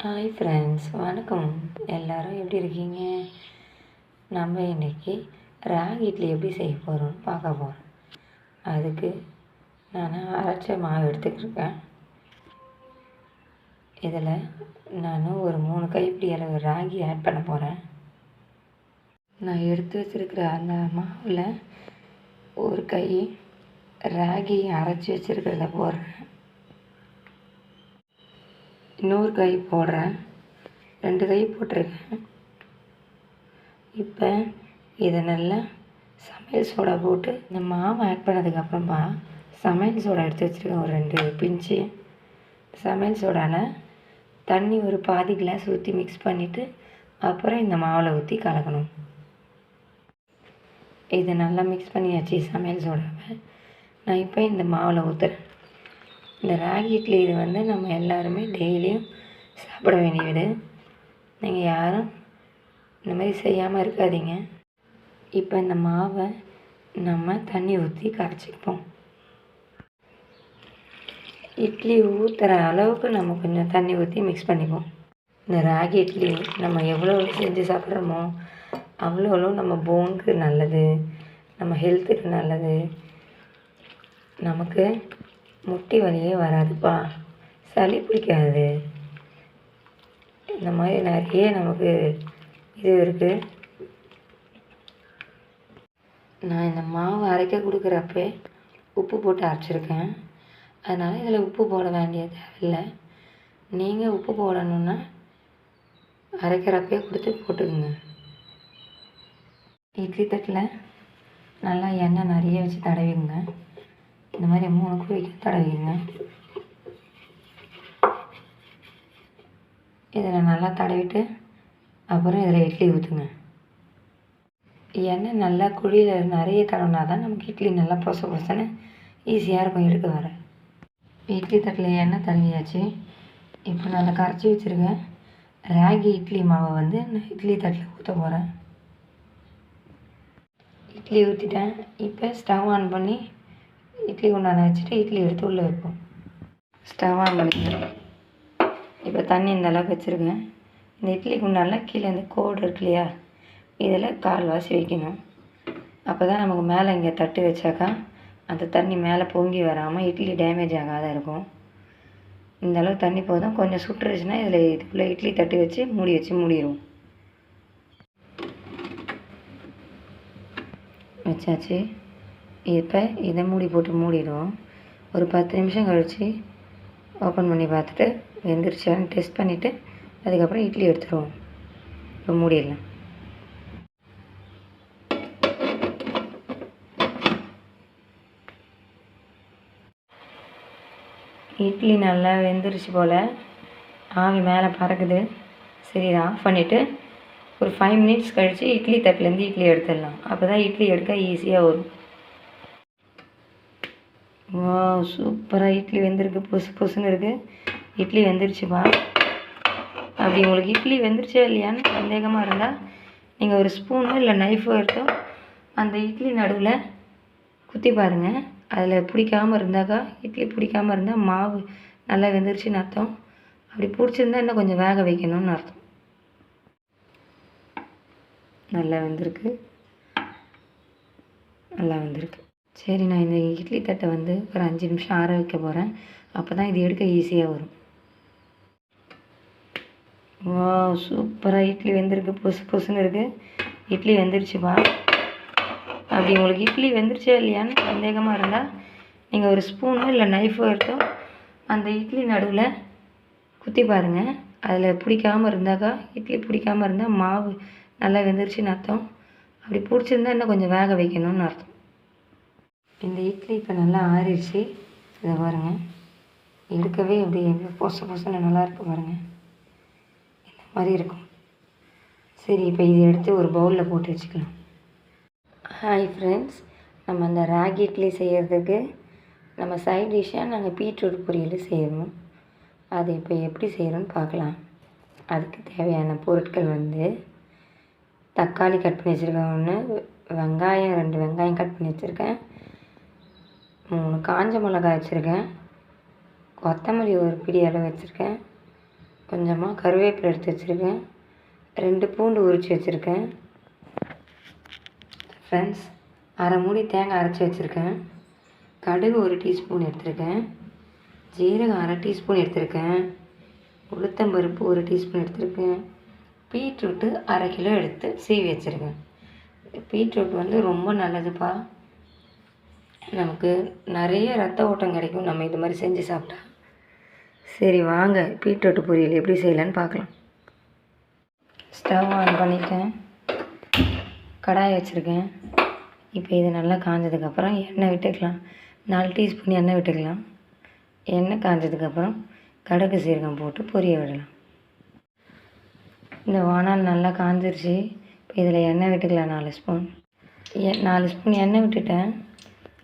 Hi friends, வணக்கம். எல்லோரும் எப்படி இருக்கீங்க? நம்ம இன்றைக்கி ராகி இட்லி எப்படி செய்ய போகிறோம்னு பார்க்க போகிறோம். அதுக்கு நான் அரைச்ச மாவு எடுத்துக்கிருக்கேன். இதில் நான் ஒரு 3 கைப்பிடி அளவு ராகி ஆட் பண்ண போகிறேன். நான் எடுத்து வச்சுருக்கிற அந்த மாவில் ஒரு கை ராகி அரைச்சி வச்சுருக்கிறத போடுறேன். இன்னொரு கை போடுறேன். 2 கை போட்டிருக்கேன். இப்போ இதை நல்லா சமையல் சோடா போட்டு இந்த மாவை ஆட் பண்ணதுக்கப்புறமா சமையல் சோடா எடுத்து வச்சுருக்கேன். ஒரு 2 பிஞ்சு சமையல் சோடாவில் தண்ணி ஒரு பாதி கிளாஸ் ஊற்றி மிக்ஸ் பண்ணிவிட்டு அப்புறம் இந்த மாவில் ஊற்றி கலக்கணும். இதை நல்லா மிக்ஸ் பண்ணியாச்சு சமையல் சோடாவை. நான் இப்போ இந்த மாவில் ஊற்றுறேன். இந்த ராகி இட்லி இது நம்ம எல்லாருமே டெய்லியும் சாப்பிட வேண்டியது. நீங்கள் யாரும் இந்த மாதிரி செய்யாமல் இருக்காதீங்க. இப்போ இந்த மாவை நம்ம தண்ணி ஊற்றி கரைச்சிப்போம். இட்லி ஊற்றுற அளவுக்கு நம்ம கொஞ்சம் தண்ணி ஊற்றி மிக்ஸ் பண்ணிப்போம். இந்த ராகி இட்லி நம்ம எவ்வளோ செஞ்சு சாப்பிட்றோமோ அவ்வளோ நம்ம போனுக்கு நல்லது, நம்ம ஹெல்த்துக்கு நல்லது. நமக்கு முட்டி வலியே வராதுப்பா, சளி பிடிக்காது. இந்த மாதிரி நிறைய நமக்கு இது இருக்குது. நான் இந்த மாவு அரைக்க கொடுக்குறப்பே உப்பு போட்டு அரைச்சிருக்கேன். அதனால் இதில் உப்பு போட வேண்டிய தேவையில்லை. நீங்கள் உப்பு போடணுன்னா அரைக்கிறப்பே கொடுத்து போட்டுக்குங்க. இட்லி தட்டில் நல்லா எண்ணெய் நிறைய வச்சு தடவிங்க. இந்த மாதிரி 3 குழிக்கு தடவிங்க. இதில் நல்லா தடவிட்டு அப்புறம் இதில் இட்லி ஊற்றுங்க. எண்ணெய் நல்லா குழியில் நிறைய தடவினா தான் நமக்கு இட்லி நல்லா பொசன்னு ஈஸியாக இருக்கும் எடுக்க வர. இட்லி தட்டில் எண்ணெய் தடவியாச்சு. இப்போ நல்லா கரைச்சி வச்சுருக்கேன் ராகி இட்லி மாவை நான் இட்லி தட்டில் ஊற்ற போகிறேன். இட்லி ஊற்றிட்டேன். இப்போ ஸ்டவ் ஆன் பண்ணி இட்லி குண்டான வச்சுட்டு இட்லி எடுத்து உள்ளே வைப்போம். ஸ்டவ் ஆன் பண்ணிக்கிறேன். இப்போ தண்ணி இந்த அளவுக்கு வச்சுருக்கேன். இந்த இட்லி குண்டானில் கீழே இந்த கோடு இருக்கு இல்லையா, இதில் 1/4 வாசி வைக்கணும். அப்போ தான் நமக்கு மேலே இங்கே தட்டு வச்சாக்கா அந்த தண்ணி மேலே பொங்கி வராமல் இட்லி டேமேஜ் ஆகாத இருக்கும். இந்த அளவு தண்ணி போதும். கொஞ்சம் சுட்டுருச்சுன்னா இதில் இதுக்குள்ளே இட்லி தட்டு வச்சு மூடிடுவோம். வச்சாச்சு. இப்போ இதை மூடி போட்டு மூடிடுவோம். ஒரு 10 நிமிஷம் கழித்து ஓப்பன் பண்ணி பார்த்துட்டு வெந்துருச்சான்னு டெஸ்ட் பண்ணிவிட்டு அதுக்கப்புறம் இட்லி எடுத்துருவோம். இப்போ மூடிடலாம். இட்லி நல்லா வெந்துருச்சு போல், ஆவி மேலே பறக்குது. சரி, இதை ஆஃப் பண்ணிவிட்டு ஒரு 5 மினிட்ஸ் கழித்து இட்லி தட்டிலேருந்து இட்லி எடுத்துடலாம். அப்போ தான் இட்லி எடுக்க ஈஸியாக வரும். வா, சூப்பராக இட்லி வெந்திருக்கு. பொசுன்னு இருக்குது. இட்லி வெந்துருச்சுப்பா. அப்படி உங்களுக்கு இட்லி வெந்துருச்சா இல்லையான்னு சந்தேகமாக இருந்தால் நீங்கள் ஒரு ஸ்பூனோ இல்லை நைஃபோ எடுத்தோ அந்த இட்லி நடுவில் குத்தி பாருங்கள். அதில் பிடிக்காமல் இருந்தாக்கா, இட்லி பிடிக்காமல் இருந்தால் மாவு நல்லா வெந்துருச்சுன்னு அர்த்தம். அப்படி பிடிச்சிருந்தா இன்னும் கொஞ்சம் வேக வைக்கணும்னு அர்த்தம். நல்லா வெந்திருக்கு. சரி, நான் இந்த இட்லி தட்டை ஒரு 5 நிமிஷம் ஆற வைக்க போகிறேன். அப்போ தான் இது எடுக்க ஈஸியாக வரும். வா, சூப்பராக இட்லி வெந்திருக்கு. பொசுன்னு இருக்குது. இட்லி வெந்துருச்சுப்பா. அப்படி உங்களுக்கு இட்லி வெந்துருச்சா இல்லையான்னு சந்தேகமாக இருந்தால் நீங்கள் ஒரு ஸ்பூனோ இல்லை நைஃபோ எடுத்தோ அந்த இட்லி நடுவில் குத்தி பாருங்கள். அதில் பிடிக்காமல் இருந்தாக்கா, இட்லி பிடிக்காமல் இருந்தால் மாவு நல்லா வெந்துருச்சுன்னு அர்த்தம். அப்படி பிடிச்சிருந்தா இன்னும் கொஞ்சம் வேக வைக்கணும்னு அர்த்தம். இந்த இட்லி இப்போ நல்லா ஆறிடுச்சு. இதை பாருங்கள், எடுக்கவே எப்படி பொசுன்னு நல்லா இருக்குது பாருங்கள். இந்த மாதிரி இருக்கும். சரி, இப்போ இதை எடுத்து ஒரு பவுலில் போட்டு வச்சுக்கலாம். ஹாய் ஃப்ரெண்ட்ஸ், நம்ம அந்த ராகி இட்லி செய்கிறதுக்கு நம்ம சைட் டிஷ்ஷாக நாங்கள் பீட்ரூட் பொரியல் செய்யணும். அது இப்போ எப்படி செய்கிறோன்னு பார்க்கலாம். அதுக்கு தேவையான பொருட்கள் தக்காளி கட் பண்ணி வச்சுருக்கேன் 1, வெங்காயம் 2 வெங்காயம் கட் பண்ணி வச்சுருக்கேன், 3 காஞ்ச மிளகாய் வச்சுருக்கேன், கொத்தமல்லி ஒரு பிடி அளவு வச்சுருக்கேன், கொஞ்சமாக கருவேப்பிலை எடுத்து வச்சுருக்கேன், 2 பூண்டு உரித்து வச்சுருக்கேன் ஃப்ரெண்ட்ஸ், அரை மூடி தேங்காய் அரைச்சி வச்சுருக்கேன், கடுகு 1 டீஸ்பூன் எடுத்திருக்கேன், ஜீரகம் அரை டீஸ்பூன் எடுத்திருக்கேன், உளுத்தம்பருப்பு 1 டீஸ்பூன் எடுத்திருக்கேன், பீட்ரூட்டு அரை கிலோ எடுத்து சீவி வச்சுருக்கேன். பீட்ரூட் வந்து ரொம்ப நல்லதுப்பா, நமக்கு நிறைய ரத்த ஓட்டம் கிடைக்கும் நம்ம இது மாதிரி செஞ்சு சாப்பிட்டா. சரி வாங்க பீட்ரூட் பொரியல் எப்படி செய்யலான்னு பார்க்கலாம். ஸ்டவ் ஆன் பண்ணிட்டேன், கடாய் வச்சுருக்கேன். இப்போ இது நல்லா காஞ்சதுக்கப்புறம் எண்ணெய் விட்டுக்கலாம், 4 டீஸ்பூன் எண்ணெய் விட்டுக்கலாம். எண்ணெய் காஞ்சதுக்கப்புறம் கடுகு சீரகம் போட்டு பொரிய விடலாம். இந்த வானல் நல்லா காஞ்சிருச்சு. இப்போ இதில் எண்ணெய் விட்டுக்கலாம், 4 ஸ்பூன் 4 ஸ்பூன் எண்ணெய் விட்டுட்டேன்.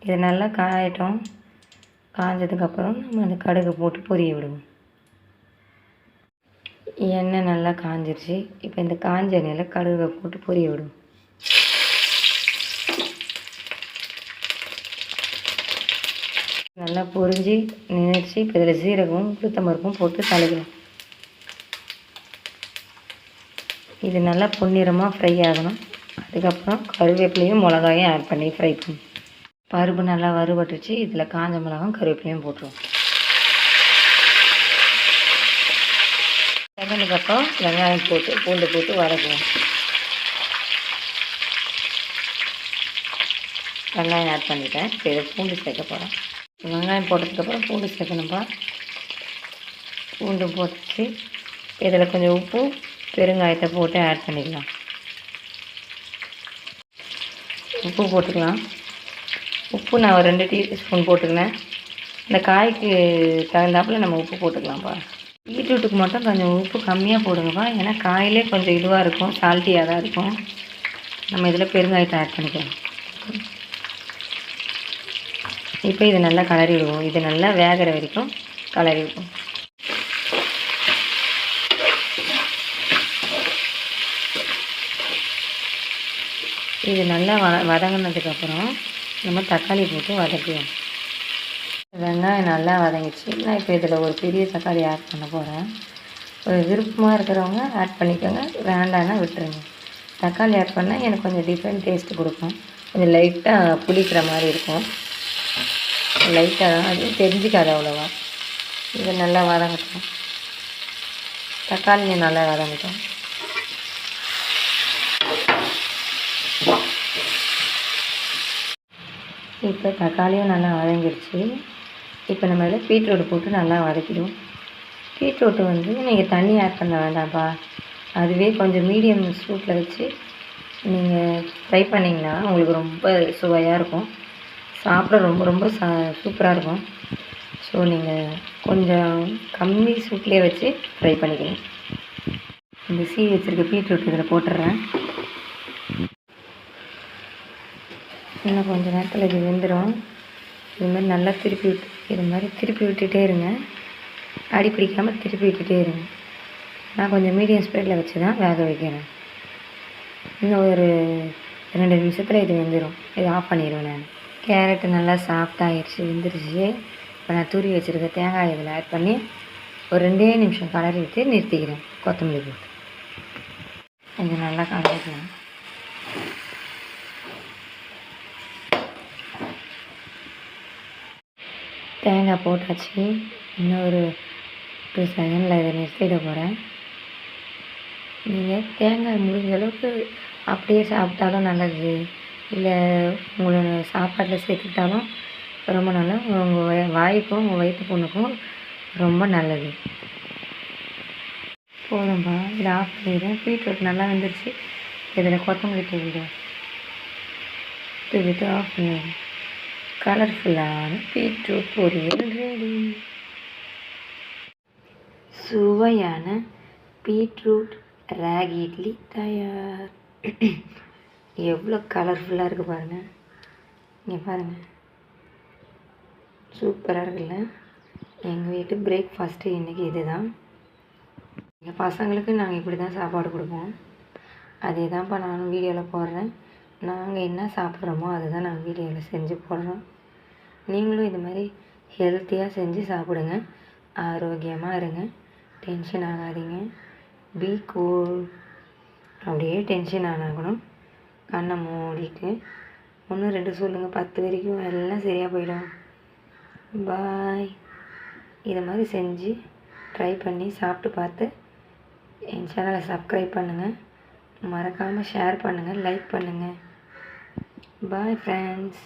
இது நல்லா காயட்டும். காஞ்சதுக்கப்புறம் நம்ம அந்த கடுகு போட்டு பொரிய விடுவோம். எண்ணெய் நல்லா காஞ்சிருச்சு. இப்போ இந்த காஞ்ச எண்ணெயில் கடுகை போட்டு பொரிய விடுவோம். நல்லா பொரிஞ்சு நின்றுச்சு. இப்போ இதில் சீரகமும் உளுத்தம்பருப்பும் போட்டு தாளிக்கலாம். இது நல்லா பொன்னிறமாக ஃப்ரை ஆகணும். அதுக்கப்புறம் கருவேப்பிலையும் மிளகாயும் ஆட் பண்ணி ஃப்ரை பண்ணணும். பருப்பு நல்லா வறுபட்டுச்சு. இதில் காஞ்ச மிளகாயும் கருவேப்பிலையும் போட்டுருவோம். அதுக்கப்புறம் வெங்காயம் போட்டு பூண்டு போட்டு வதக்குவோம். வெங்காயம் ஆட் பண்ணிட்டேன். இப்போ இதை பூண்டு சேர்க்க போகிறேன். வெங்காயம் போட்டதுக்கப்புறம் பூண்டு சேர்க்கணும்ப்பா. பூண்டு போட்டுச்சு. இதில் கொஞ்சம் உப்பு பெருங்காயத்தை போட்டு ஆட் பண்ணிக்கலாம். உப்பு போட்டுக்கலாம். உப்பு நான் ஒரு 2 டீஸ்பூன் போட்டுக்கினேன். இந்த காய்க்கு தகுந்தாப்பில் நம்ம உப்பு போட்டுக்கலாம்ப்பா. பீட்ரூட்டுக்கு மட்டும் கொஞ்சம் உப்பு கம்மியாக போடுங்கப்பா, ஏன்னா காயிலே கொஞ்சம் இதுவாக இருக்கும், சால்ட்டியாக தான் இருக்கும். நம்ம இதில் பெருங்காயத்தை ஆட் பண்ணிக்கலாம். இப்போ இது நல்லா கலரி விடுவோம். இது நல்லா வேகிற வரைக்கும் கலரி விடுவோம். இது நல்லா வதங்கினதுக்கப்புறம் நம்ம தக்காளி போட்டு வதக்குவோம். வெங்காயம் நல்லா வதங்கிடுச்சு. நான் இப்போ இதில் ஒரு பெரிய தக்காளி ஆட் பண்ண போகிறேன். ஒரு விருப்பமாக இருக்கிறவங்க ஆட் பண்ணிக்கோங்க, வேண்டான்னா விட்டுருங்க. தக்காளி ஆட் பண்ணால் எனக்கு கொஞ்சம் டிஃப்ரெண்ட் டேஸ்ட்டு கொடுக்கும். கொஞ்சம் லைட்டாக புளிக்கிற மாதிரி இருக்கும். லைட்டாக தான், அது தெரிஞ்சிக்காது அவ்வளோவா. இது நல்லா வதங்கட்டும். தக்காளியும் நல்லா வதங்கட்டும். இப்போ தக்காளியும் நல்லா வதங்கிடுச்சு. இப்போ நம்ம இதில் பீட்ரூட் போட்டு நல்லா வதக்கிடுவோம். பீட்ரூட்டு வந்து நீங்கள் தண்ணி ஆட் பண்ண வேண்டாம்ப்பா, அதுவே கொஞ்சம் மீடியம் சூட்டில் வச்சு நீங்கள் ஃப்ரை பண்ணிங்கன்னா உங்களுக்கு ரொம்ப சுவையாக இருக்கும். சாப்பிட ரொம்ப ரொம்ப சூப்பராக இருக்கும். ஸோ நீங்கள் கொஞ்சம் கம்மி சூட்லேயே வச்சு ஃப்ரை பண்ணிக்கணும். இந்த சீவி வச்சுருக்க பீட்ரூட் இதில் போட்டுடுறேன். இன்னும் கொஞ்சம் நேரத்தில் இது வெந்துடும். இது மாதிரி நல்லா திருப்பி விட்டுட்டே இருங்க. அடி பிடிக்காமல் திருப்பி விட்டுட்டே இருங்க. நான் கொஞ்சம் மீடியம் ஸ்பீடில் வச்சு தான் வேக வைக்கிறேன். இன்னும் ஒரு 2 நிமிஷத்தில் இது வெந்துடும். இது ஆஃப் பண்ணிடுவேன் நான். கேரட்டு நல்லா சாஃப்டாகிடுச்சு, வெந்துருச்சு. இப்போ நான் துருவி வச்சுருக்க தேங்காய் இதில் ஆட் பண்ணி ஒரு 2 நிமிஷம் கலரி விட்டு நிறுத்திக்கிறேன். கொத்தமல்லி போட்டு இது நல்லா கலரிக்கலாம். தேங்காய் போட்டாச்சு. இன்னும் ஒரு 2 செகண்டில் இதை நிறுத்திட போகிறேன். நீங்கள் தேங்காய் முடிஞ்ச அளவுக்கு அப்படியே சாப்பிட்டாலும் நல்லது, இல்லை உங்களோட சாப்பாட்டில் சேர்த்துக்கிட்டாலும் ரொம்ப நல்லா, உங்கள் வாய்க்கும் உங்கள் வயிற்று புண்ணுக்கும் ரொம்ப நல்லது. போதும்பா, இதை ஆஃப் பண்ணிடுறேன். பீட்ரூட் நல்லா வந்துருச்சு. இதில் கொத்தமல்லி தூவிட்டு ஆஃப் பண்ணிடுறேன். கலர்ஃபுல்லான பீட்ரூட் பொரியல் ரெடி. சுவையான பீட்ரூட் ராகி இட்லி தயார். எவ்வளோ கலர்ஃபுல்லாக இருக்குது பாருங்கள். இங்கே பாருங்கள், சூப்பராக இருக்குல்ல. எங்கள் வீட்டு பிரேக்ஃபாஸ்ட்டு இன்றைக்கி இது தான். எங்கள் பசங்களுக்கு நாங்கள் இப்படி தான் சாப்பாடு கொடுப்போம். அதே தான்ப்பா நானும் வீடியோவில் போடுறேன். நாங்கள் என்ன சாப்பிட்றோமோ அதுதான் நாங்கள் வீடியோவில் செஞ்சு போடுறோம். நீங்களும் இது மாதிரி ஹெல்த்தியாக செஞ்சு சாப்பிடுங்க, ஆரோக்கியமாக இருங்க. டென்ஷன் ஆகாதீங்க. Be cool. அப்படியே டென்ஷன் ஆனாகணும். கண்ணை மூடிட்டு 1 2 சொல்லுங்கள், 10 வரைக்கும் எல்லாம் சரியாக போயிடும். பாய். இதை மாதிரி செஞ்சு ட்ரை பண்ணி சாப்பிட்டு பார்த்து என் சேனலை சப்ஸ்கிரைப் பண்ணுங்கள். மறக்காமல் ஷேர் பண்ணுங்கள், லைக் பண்ணுங்கள். Bye friends.